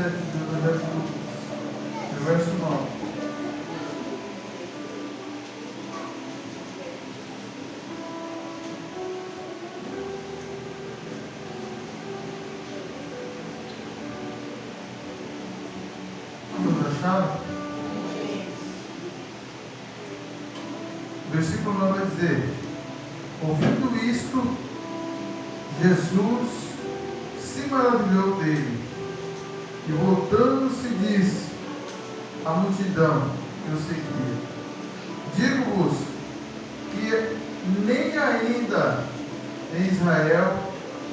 7 do Evangelho de Lucas, no verso 9. Todos acharam? O versículo 9 vai dizer: ouvindo isto, Jesus se maravilhou dele, e voltando-se disse à multidão que o seguia: digo-vos que nem ainda em Israel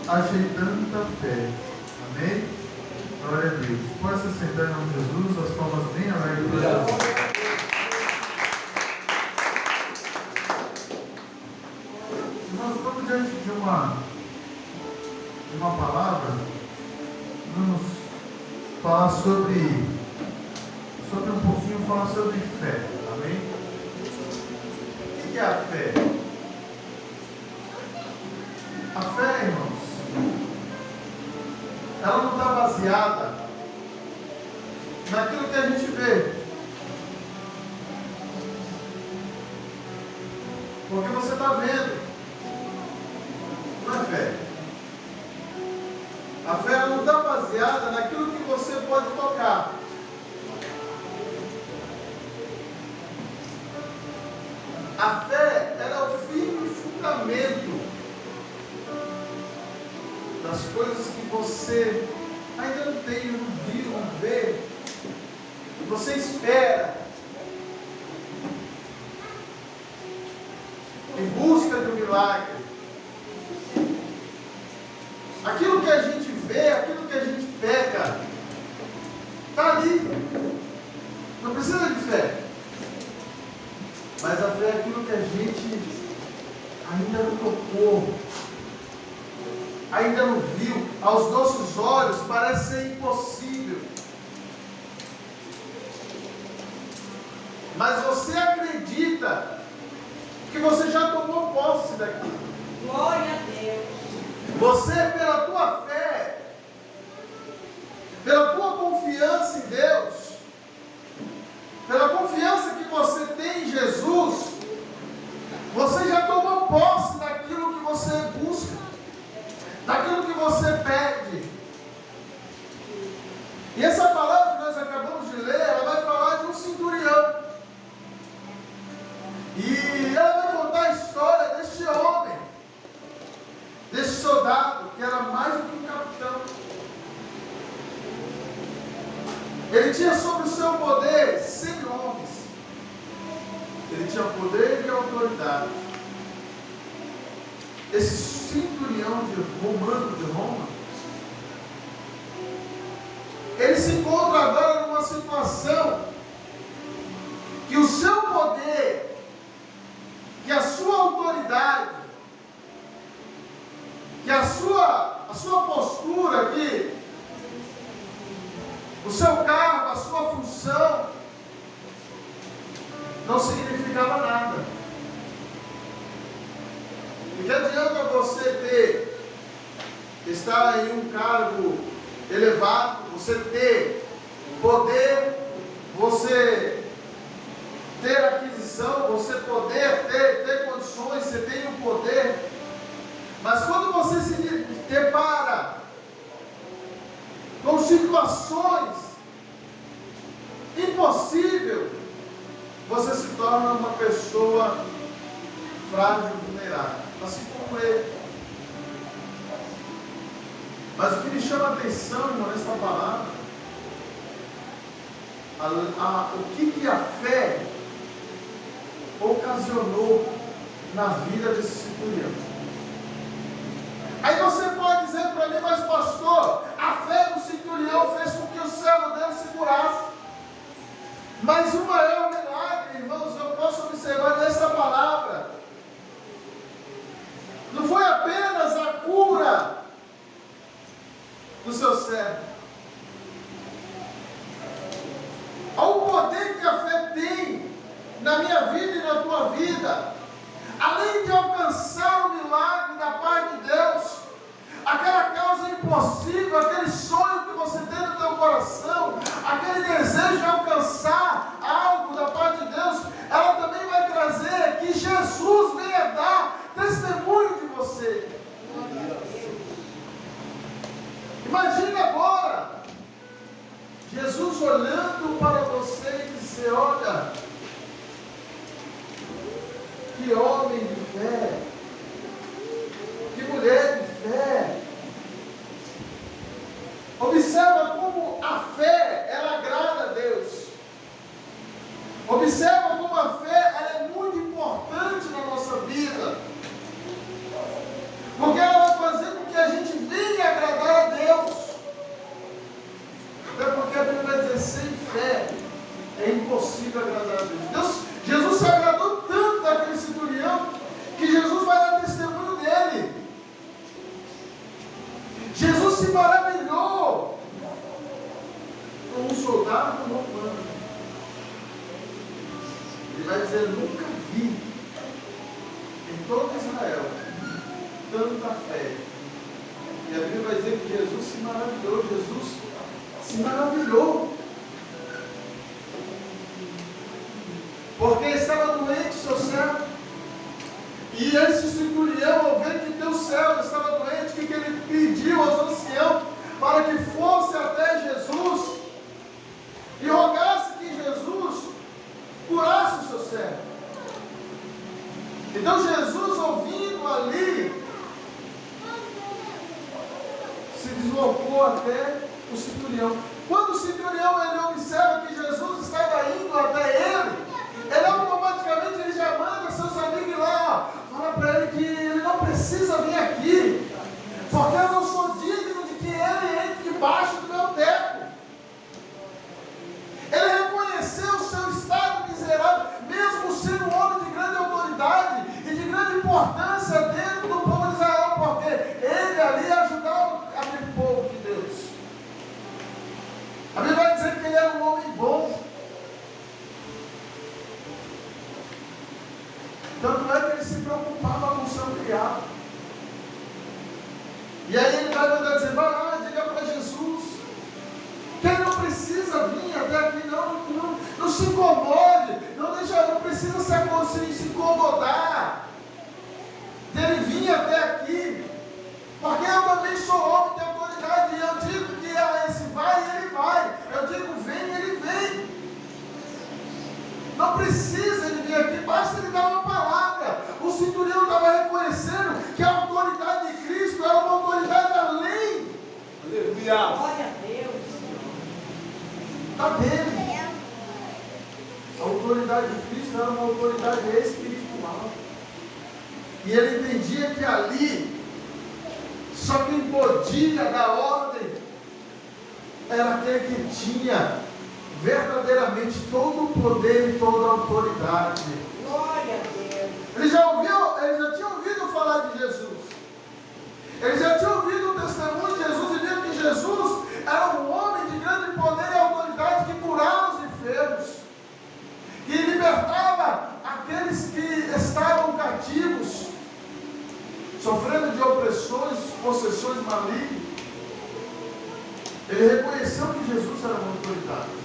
achei tanta fé. Amém? Glória a Deus. Pode se sentar em nome de Jesus, as palmas bem alegres para Jesus. Nós estamos diante de uma palavra. Vamos falar sobre um pouquinho, falar sobre fé. Amém? O que é a fé? A fé, irmãos, ela não está baseada naquilo que a gente vê. Porque você está vendo. Não é fé. A fé ela não está baseada naquilo que você pode tocar. A fé ela é o firme fundamento das coisas que você ainda não tem, não viu, não vê. Você espera em busca de um milagre. Aquilo que a gente vê, aquilo que a gente pega, está ali. Não precisa de fé. Mas a fé é aquilo que a gente ainda não tocou, ainda não viu. Aos nossos olhos parece ser impossível. Mas você acredita que você já tomou posse daquilo. Glória a Deus. Você, pela tua fé, pela tua confiança em Deus, pela confiança que você tem em Jesus, você já tomou posse daquilo que você busca, daquilo que você pede. E essa palavra que nós acabamos de ler, ela vai falar de um centurião. E ela vai contar a história deste homem, deste soldado, que era mais do que um capitão. Ele tinha sobre o seu poder 100 homens. Ele tinha poder e autoridade. Esse centurião romano de Roma, ele se encontra agora numa situação que o seu poder, que a sua autoridade, que a sua postura aqui, o seu cargo, a sua função, não significava nada. E que adianta você estar em um cargo elevado, você ter poder, você ter aquisição, você poder ter condições, você tem um poder. Mas quando você se depara com situações impossíveis, você se torna uma pessoa frágil e vulnerável, assim como ele. Mas o que me chama a atenção, irmão, nessa palavra, o que a fé ocasionou na vida desse centurião. Aí você pode dizer para mim, mas pastor, a fé do centurião fez com que o servo dele se curasse. Mas o maior milagre, irmãos, eu posso observar nessa palavra, não foi apenas a cura do seu servo. Há um poder que a fé tem na minha vida e na tua vida, além de alcançar o milagre da parte de Deus, aquela causa impossível, aquele sonho que você tem no teu coração, que homem de fé, que mulher de fé. Observa como a fé, ela agrada a Deus. Observa como a fé, ela é muito importante na nossa vida. Porque ela vai fazer com que a gente venha agradar a Deus. Até porque a Bíblia vai dizer, sem fé é impossível agradar a Deus. Jesus se agradou tanto daquele centurião que Jesus vai dar testemunho dele. Jesus se maravilhou com um soldado romano. Ele vai dizer, nunca vi em todo Israel tanta fé. E a Bíblia vai dizer que Jesus se maravilhou. Jesus se maravilhou. Porque estava doente seu servo. E esse centurião, ao ver que teu servo estava doente, que ele pediu aos anciãos para que fosse até Jesus e rogasse que Jesus curasse o seu servo. Então Jesus, ouvindo ali, se deslocou até o centurião. Quando o centurião ele observa que Jesus estava indo até ele automaticamente ele já manda seus amigos ir lá, fala para ele que ele não precisa vir aqui, porque eu não sou digno de que ele entre debaixo do meu teto. Ele reconheceu o seu estado miserável, mesmo sendo um homem de grande autoridade e de grande importância dentro do povo de Israel, porque ele ali ajudava aquele povo de Deus. A Bíblia vai dizer que ele era um homem bom. Tanto é que ele se preocupava com o seu criado. E aí ele vai mandar dizer, vai lá, diga para Jesus que ele não precisa vir até aqui, não se incomode, não precisa se incomodar dele vir até aqui, porque eu também sou homem de autoridade, e eu digo que esse vai, ele vai, eu digo vem, ele vem. Não precisa ele vir aqui, basta ele dar uma palavra. O centurião estava reconhecendo que a autoridade de Cristo era uma autoridade além. Aleluia. Glória a Deus. Da dele. A autoridade de Cristo era uma autoridade espiritual. E ele entendia que ali só quem podia dar ordem era aquele que tinha verdadeiramente todo o poder e toda a autoridade. Glória a Deus. Ele já tinha ouvido falar de Jesus. Ele já tinha ouvido o testemunho de Jesus e viu que Jesus era um homem de grande poder e autoridade que curava os enfermos, que libertava aqueles que estavam cativos, sofrendo de opressões, possessões malignas. Ele reconheceu que Jesus era uma autoridade.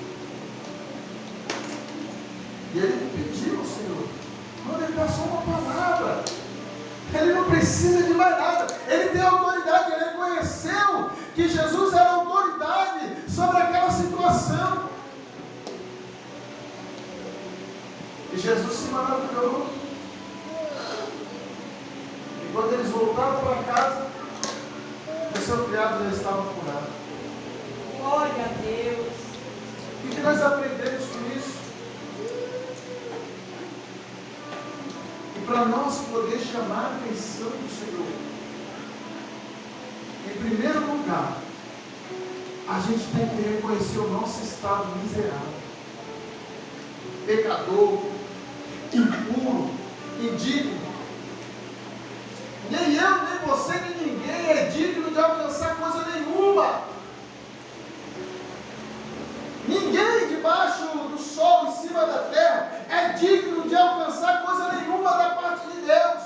E ele pediu ao Senhor, quando ele passou uma palavra, ele não precisa de mais nada, ele tem autoridade, ele reconheceu que Jesus era autoridade sobre aquela situação. E Jesus se maravilhou. E quando eles voltaram para casa, o seu criado já estava curado. Glória a Deus. O que nós aprendemos com isso? Para nós poder chamar a atenção do Senhor, em primeiro lugar, a gente tem que reconhecer o nosso estado miserável, pecador, impuro, indigno. Nem eu, nem você, nem ninguém é digno de alcançar coisa nenhuma. Ninguém debaixo do sol, em cima da terra, é digno de alcançar coisa nenhuma da parte de Deus.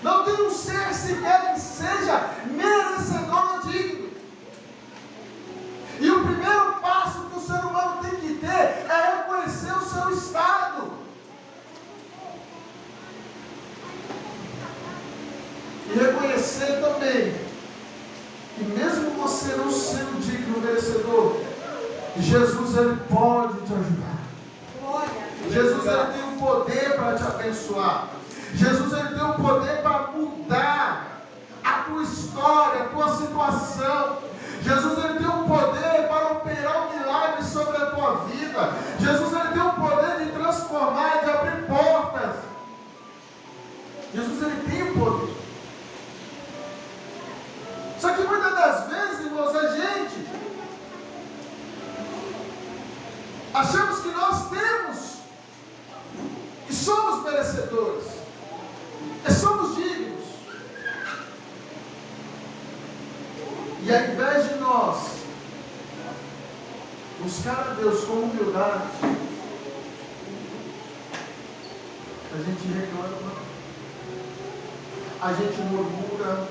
Não tem um ser sequer que seja merecedor ou digno. E o primeiro passo que o ser humano tem que ter é reconhecer o seu estado. E reconhecer também que mesmo você não sendo digno, merecedor, Jesus ele pode te ajudar. Glória a Deus. Jesus ele tem um o poder para te abençoar. Jesus, ele tem o poder para mudar a tua história, a tua situação. Jesus, ele tem o poder para operar um milagre sobre a tua vida. Jesus, ele tem o poder de transformar, de abrir portas. Jesus, ele tem o poder. Só que muitas das vezes, irmãos, a gente achamos que nós temos e somos merecedores, e somos dignos. E ao invés de nós buscar a Deus com humildade, a gente reclama, a gente murmura,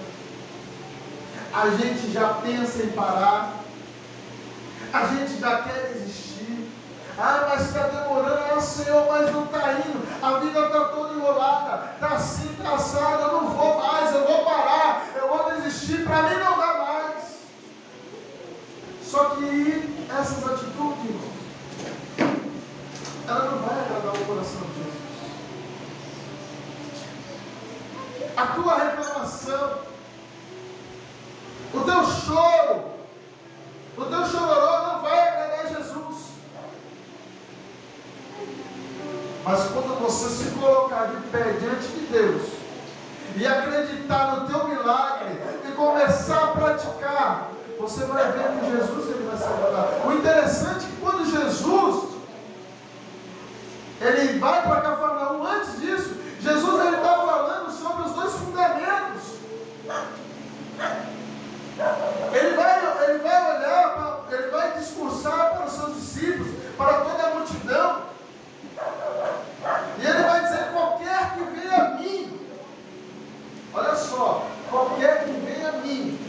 a gente já pensa em parar, a gente já quer desistir. Ah, mas está demorando. Ah, Senhor, mas não está indo. A vida está toda enrolada. Está assim, está assada. Eu não vou mais. Eu vou parar. Eu vou desistir. Para mim não dá mais. Só que essas atitudes, irmãos, ela não vai agradar o coração de Jesus. A tua reclamação, o teu choro, o teu chororô não vai agradar Jesus. Mas quando você se colocar de pé diante de Deus e acreditar no teu milagre e começar a praticar, você vai ver que Jesus, ele vai se agradar. O interessante é que quando Jesus ele vai para Cafarnaum, antes disso, Jesus ele está falando sobre os dois fundamentos. Ele vai olhar, ele vai discursar para os seus discípulos, para toda a multidão. E ele vai dizer: qualquer que venha a mim, olha só, qualquer que venha a mim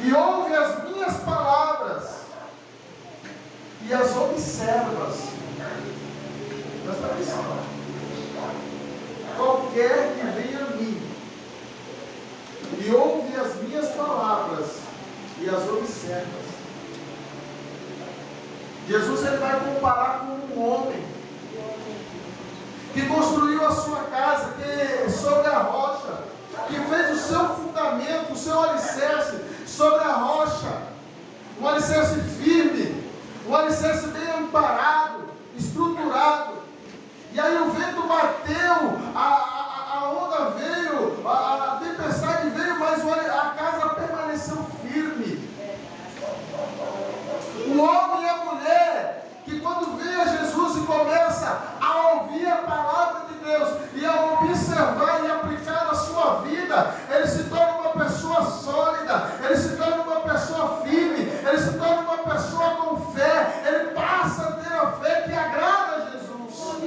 e ouve as minhas palavras e as observa, presta atenção, qualquer que venha a mim e ouve as minhas palavras e as observa. Jesus ele vai comparar com um homem que construiu a sua casa sobre a rocha, que fez o seu fundamento, o seu alicerce sobre a rocha, um alicerce firme, um alicerce bem amparado, estruturado. E aí o vento bateu, a onda veio, a tempestade veio, mas a casa permaneceu firme. O homem e a mulher que quando vê a Jesus e começa a ouvir a palavra de Deus e a observar e aplicar na sua vida, ele se torna uma pessoa sólida, ele se torna uma pessoa firme, ele se torna uma pessoa com fé, ele passa a ter a fé que agrada a Jesus.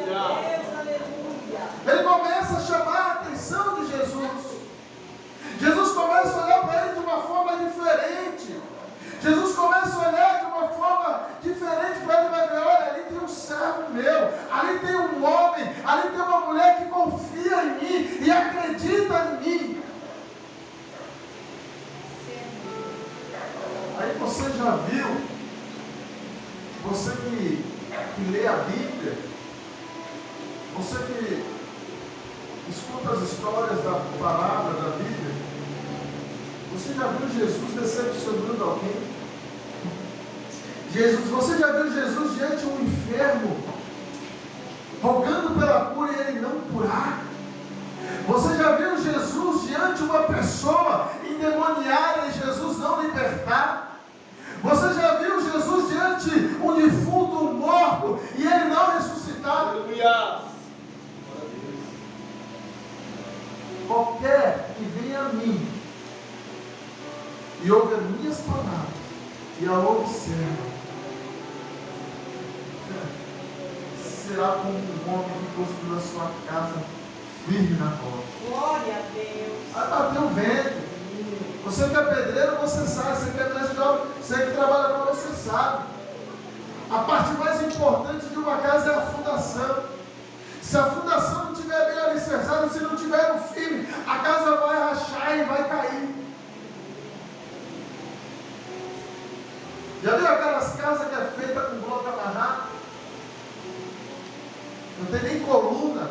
Ele começa a chamar a atenção de Jesus. Jesus começa a olhar para ele de uma forma diferente. Jesus começa a olhar de uma forma diferente para ele, vai ver: olha, ali tem um servo meu, ali tem um homem, ali tem uma mulher que confia em mim e acredita em mim. Aí você já viu, você que lê a Bíblia, você que escuta as histórias da palavra da Bíblia, você já viu Jesus decepcionando alguém? Você já viu Jesus diante de um enfermo, rogando pela cura e ele não curar? Você já viu Jesus diante de uma pessoa endemoniada e Jesus não libertar? Você já viu Jesus diante de um defunto, um morto, e ele não ressuscitar? Aleluia! Qualquer que venha a mim e ouve as minhas palavras e a observa, será como um homem que construiu a sua casa firme na rocha. Glória a Deus. Vai bater o vento. Você que é pedreiro, você sabe. Você que é mestre de obra, você que trabalha com, você sabe. A parte mais importante de uma casa é a fundação. Se a fundação não estiver bem alicerçada, se não tiver no firme, a casa vai rachar e vai cair. Já viu aquelas casas que é feita com bloco amarrado? não tem nem coluna.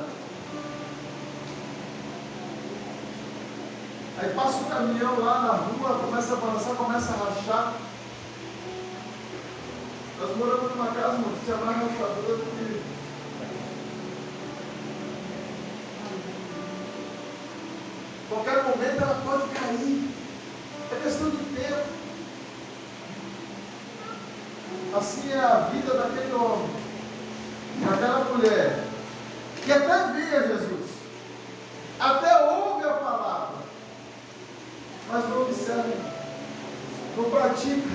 Aí passa o caminhão lá na rua, começa a balançar, começa a rachar. Nós moramos numa casa, mano, que tinha mais rachadora do que... Qualquer momento ela pode cair. É questão de tempo. Assim é a vida daquele homem, daquela mulher, que até vê a Jesus, até ouve a palavra, mas não observa, não pratica.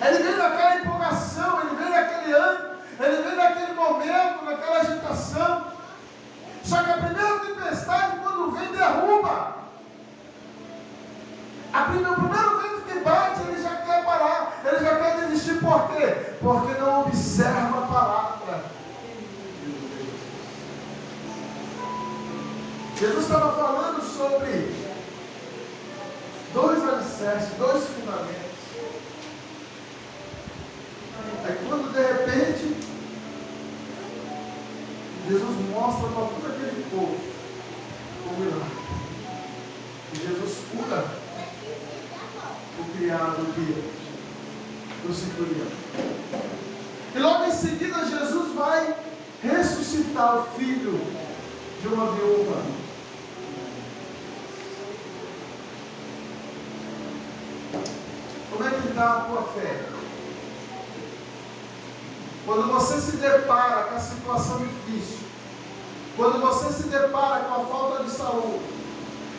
Ele vem naquela empolgação, ele vem naquele ano, ele vem naquele momento, naquela agitação. Só que a primeira tempestade, quando vem, derruba. O primeiro vento que bate, ele já quer parar, ele já quer desistir. Por quê? Porque não observa a palavra. Jesus estava falando sobre dois alicerces, dois fundamentos. Aí quando de repente Jesus mostra para todo aquele povo o milagre. E Jesus cura o criado do centurião. E logo em seguida Jesus vai ressuscitar o filho de uma viúva. Como é que está a tua fé? Quando você se depara com a situação difícil, quando você se depara com a falta de saúde,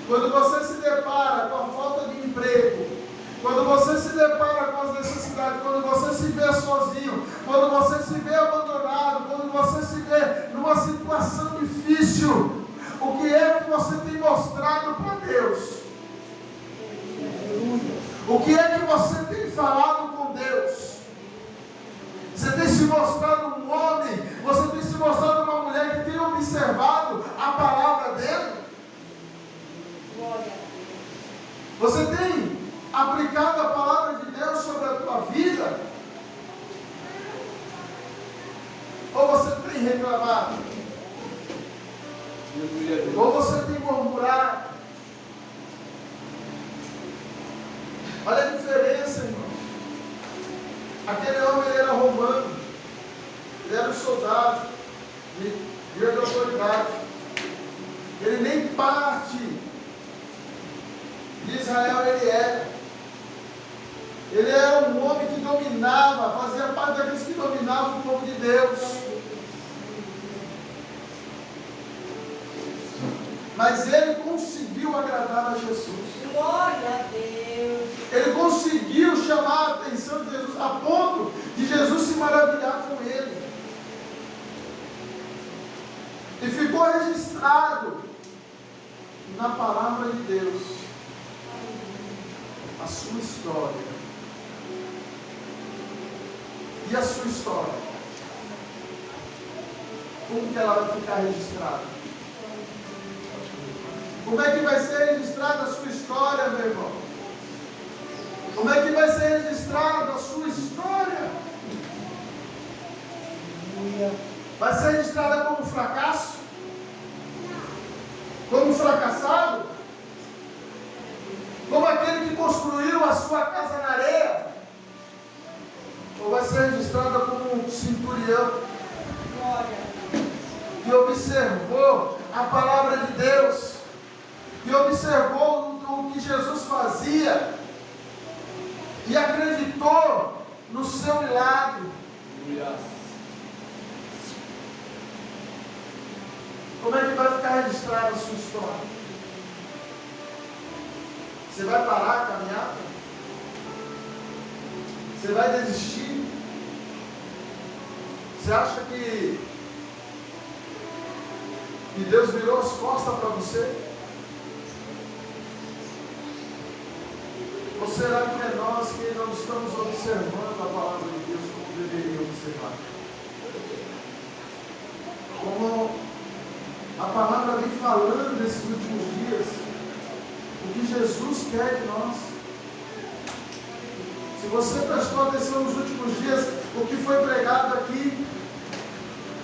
quando você se depara com a falta de emprego, quando você se depara com as necessidades, quando você se vê sozinho, quando você se vê abandonado, quando você se vê numa situação difícil, o que é que você tem mostrado para Deus? O que é que você tem falado com Deus? Você tem se mostrado um homem, você tem se mostrado uma mulher que tem observado a palavra dele? Você tem aplicado a palavra de Deus sobre a tua vida? Ou você tem reclamado? Ou você tem murmurado? Olha a diferença, irmão. Aquele homem, ele era romano, ele era um soldado de grande autoridade. Ele nem parte de Israel ele era. Ele era um homem que dominava, fazia parte daqueles que dominavam o povo de Deus. Mas ele conseguiu agradar a Jesus. Glória a Deus. Ele conseguiu chamar a atenção de Jesus, a ponto de Jesus se maravilhar com ele. E ficou registrado na palavra de Deus a sua história. E a sua história? Como que ela vai ficar registrada? Como é que vai ser registrada a sua história, meu irmão? Como é que vai ser registrada a sua história? Vai ser registrada como fracasso? Como fracassado? Como aquele que construiu a sua casa na areia? Ou vai ser registrada como um centurião que observou a palavra de Deus, que observou o que Jesus fazia e acreditou no seu milagre? Como é que vai ficar registrada a sua história? Você vai parar a caminhada? Você vai desistir? Você acha que Deus virou as costas para você? Ou será que é nós que não estamos observando a palavra de Deus como deveria observar? Como a palavra vem falando nesses últimos dias, o que Jesus quer de nós. Se você prestou atenção nos últimos dias, o que foi pregado aqui,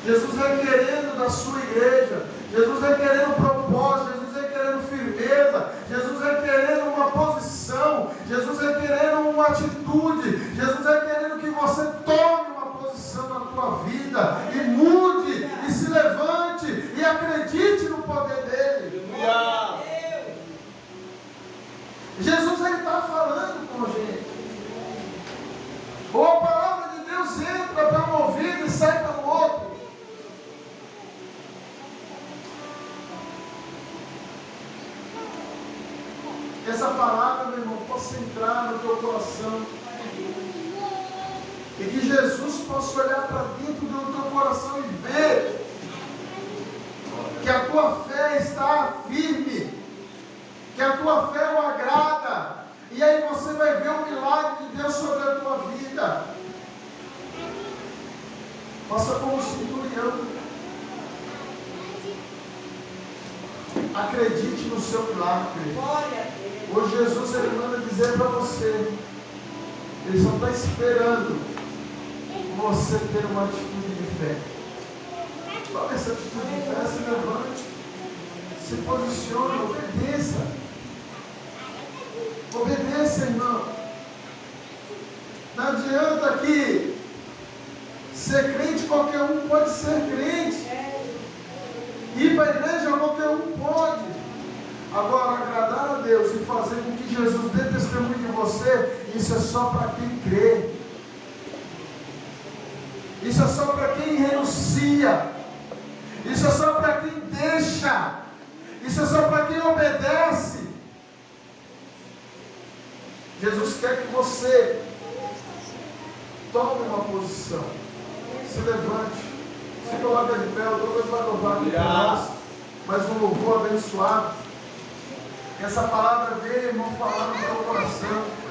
Jesus requerendo da sua igreja, Jesus requerendo propósito, Jesus requerendo firmeza, Jesus requerendo uma posição, Jesus requerendo uma atitude, Jesus requerendo que você tome uma posição na tua vida e mude, e se levante, e acredite no poder dele. Jesus está falando com a gente. Ou a palavra de Deus entra pelo ouvido e sai pelo outro. Que essa palavra, meu irmão, possa entrar no teu coração. E que Jesus possa olhar para dentro do teu coração e ver que a tua fé está firme, que a tua fé o agrada. E aí você vai ver o milagre de Deus sobre a tua vida. Faça como centurião. Acredite no seu milagre. Hoje Jesus ele manda dizer para você, ele só está esperando você ter uma atitude de fé. Qual é essa atitude de fé? Se levante, se posicione, obedeça. Obedeça, irmão. Não adianta que ser crente qualquer um pode ser crente. Ir para a igreja qualquer um pode. Agora, agradar a Deus e fazer com que Jesus dê testemunho de você, isso é só para quem crê. Isso é só para quem renuncia. Isso é só para quem deixa. Isso é só para quem obedece. Jesus quer que você tome uma posição. Se levante. Se coloque de pé. O Deus vai louvar aqui para nós. Mais um louvor abençoado. Que essa palavra veio, irmão, falar no teu coração.